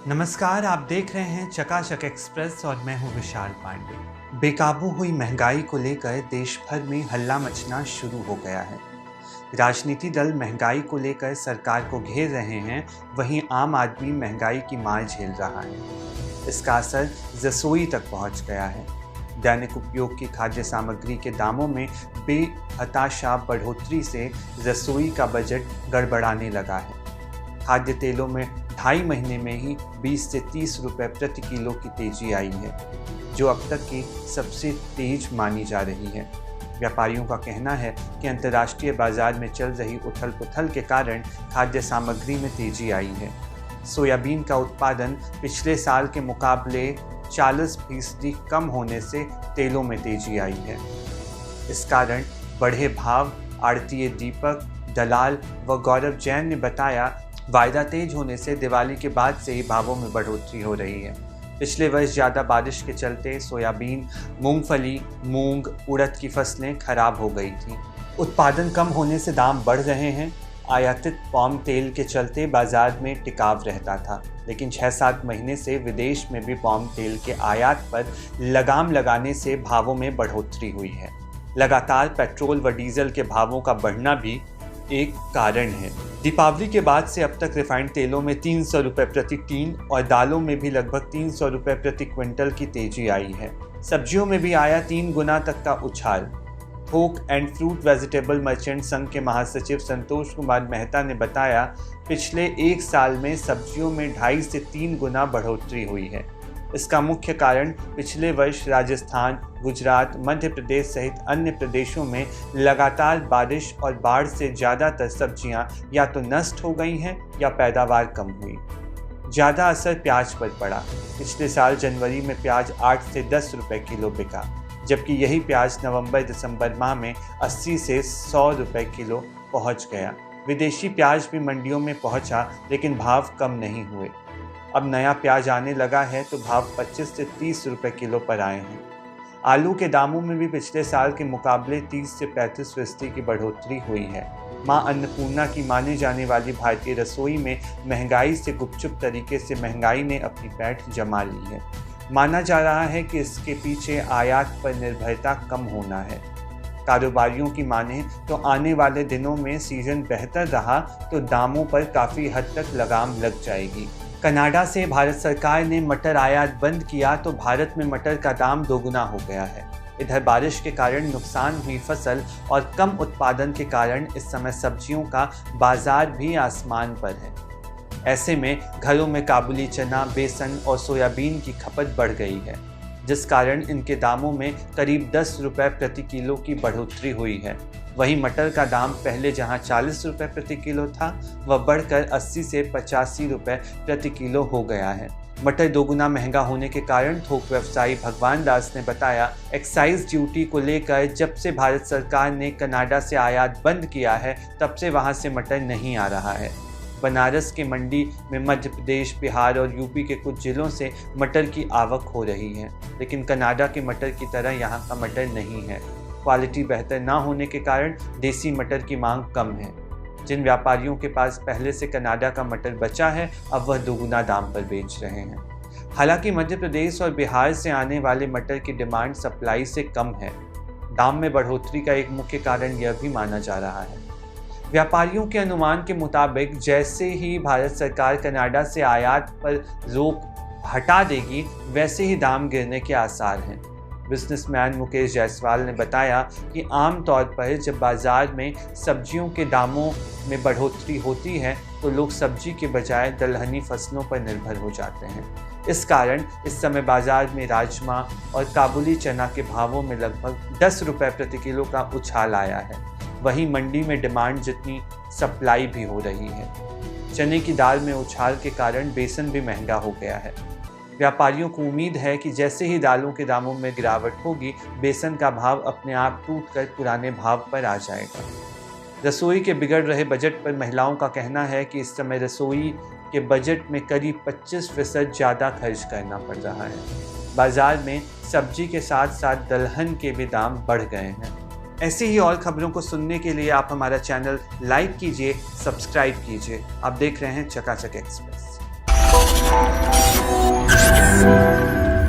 नमस्कार, आप देख रहे हैं चकाचक एक्सप्रेस और मैं हूं विशाल पांडे। बेकाबू हुई महंगाई को लेकर देश भर में हल्ला मचना शुरू हो गया है। राजनीति दल महंगाई को लेकर सरकार को घेर रहे हैं, वहीं आम आदमी महंगाई की मार झेल रहा है। इसका असर रसोई तक पहुंच गया है। दैनिक उपयोग की खाद्य सामग्री के दामों में बेहताशा बढ़ोतरी से रसोई का बजट गड़बड़ाने लगा है। खाद्य तेलों में 2.5 महीने में ही 20 से 30 रुपए प्रति किलो की तेजी आई है, जो अब तक की सबसे तेज मानी जा रही है। व्यापारियों का कहना है कि अंतर्राष्ट्रीय बाजार में चल रही उथल पुथल के कारण खाद्य सामग्री में तेजी आई है। सोयाबीन का उत्पादन पिछले साल के मुकाबले 40% कम होने से तेलों में तेजी आई है। इस कारण बढ़े भाव। आड़तीय दीपक, दलाल व गौरव जैन ने बताया, वायदा तेज होने से दिवाली के बाद से ही भावों में बढ़ोतरी हो रही है। पिछले वर्ष ज़्यादा बारिश के चलते सोयाबीन, मूंगफली, मूंग, उड़द की फसलें खराब हो गई थीं। उत्पादन कम होने से दाम बढ़ रहे हैं। आयातित पाम तेल के चलते बाजार में टिकाव रहता था, लेकिन 6-7 महीने से विदेश में भी पाम तेल के आयात पर लगाम लगाने से भावों में बढ़ोतरी हुई है। लगातार पेट्रोल व डीजल के भावों का बढ़ना भी एक कारण है। दीपावली के बाद से अब तक रिफाइंड तेलों में 300 रुपये प्रति टीन और दालों में भी लगभग 300 रुपये प्रति क्विंटल की तेजी आई है। सब्जियों में भी आया 3 गुना तक का उछाल। थोक एंड फ्रूट वेजिटेबल मर्चेंट संघ के महासचिव संतोष कुमार मेहता ने बताया, पिछले 1 साल में सब्जियों में 2.5 से 3 गुना बढ़ोतरी हुई है। इसका मुख्य कारण पिछले वर्ष राजस्थान, गुजरात, मध्य प्रदेश सहित अन्य प्रदेशों में लगातार बारिश और बाढ़ से ज़्यादातर सब्जियां या तो नष्ट हो गई हैं या पैदावार कम हुई। ज़्यादा असर प्याज पर पड़ा। पिछले साल जनवरी में प्याज 8 से 10 रुपए किलो बिका, जबकि यही प्याज नवंबर-दिसंबर माह में 80 से 100 रुपए किलो पहुँच गया। विदेशी प्याज भी मंडियों में पहुँचा, लेकिन भाव कम नहीं हुए। अब नया प्याज आने लगा है तो भाव 25 से 30 रुपए किलो पर आए हैं। आलू के दामों में भी पिछले साल के मुकाबले 30 से 35% की बढ़ोतरी हुई है। मां अन्नपूर्णा की माने जाने वाली भारतीय रसोई में महंगाई से गुपचुप तरीके से महंगाई ने अपनी पैठ जमा ली है। माना जा रहा है कि इसके पीछे आयात पर निर्भरता कम होना है। कारोबारियों की माने तो आने वाले दिनों में सीजन बेहतर रहा तो दामों पर काफ़ी हद तक लगाम लग जाएगी। कनाडा से भारत सरकार ने मटर आयात बंद किया तो भारत में मटर का दाम दोगुना हो गया है। इधर बारिश के कारण नुकसान हुई फसल और कम उत्पादन के कारण इस समय सब्जियों का बाजार भी आसमान पर है। ऐसे में घरों में काबुली चना, बेसन और सोयाबीन की खपत बढ़ गई है, जिस कारण इनके दामों में करीब 10 रुपये प्रति किलो की बढ़ोतरी हुई है। वहीं मटर का दाम पहले जहां 40 रुपये प्रति किलो था, वह बढ़कर 80 से 85 रुपये प्रति किलो हो गया है। मटर दोगुना महंगा होने के कारण थोक व्यवसायी भगवान दास ने बताया, एक्साइज ड्यूटी को लेकर जब से भारत सरकार ने कनाडा से आयात बंद किया है, तब से वहां से मटर नहीं आ रहा है। बनारस के मंडी में मध्य प्रदेश, बिहार और यूपी के कुछ जिलों से मटर की आवक हो रही है, लेकिन कनाडा के मटर की तरह यहाँ का मटर नहीं है। क्वालिटी बेहतर ना होने के कारण देसी मटर की मांग कम है। जिन व्यापारियों के पास पहले से कनाडा का मटर बचा है, अब वह दोगुना दाम पर बेच रहे हैं। हालांकि मध्य प्रदेश और बिहार से आने वाले मटर की डिमांड सप्लाई से कम है। दाम में बढ़ोतरी का एक मुख्य कारण यह भी माना जा रहा है। व्यापारियों के अनुमान के मुताबिक जैसे ही भारत सरकार कनाडा से आयात पर रोक हटा देगी, वैसे ही दाम गिरने के आसार हैं। बिजनेसमैन मुकेश जायसवाल ने बताया कि आम तौर पर जब बाजार में सब्जियों के दामों में बढ़ोतरी होती है तो लोग सब्जी के बजाय दलहनी फसलों पर निर्भर हो जाते हैं। इस कारण इस समय बाजार में राजमा और काबुली चना के भावों में लगभग 10 रुपये प्रति किलो का उछाल आया है। वहीं मंडी में डिमांड जितनी सप्लाई भी हो रही है। चने की दाल में उछाल के कारण बेसन भी महंगा हो गया है। व्यापारियों को उम्मीद है कि जैसे ही दालों के दामों में गिरावट होगी, बेसन का भाव अपने आप टूटकर पुराने भाव पर आ जाएगा। रसोई के बिगड़ रहे बजट पर महिलाओं का कहना है कि इस समय रसोई के बजट में करीब 25% ज़्यादा खर्च करना पड़ रहा है। बाजार में सब्जी के साथ साथ दलहन के भी दाम बढ़ गए हैं। ऐसी ही और खबरों को सुनने के लिए आप हमारा चैनल लाइक कीजिए, सब्सक्राइब कीजिए। आप देख रहे हैं चकाचक एक्सप्रेस।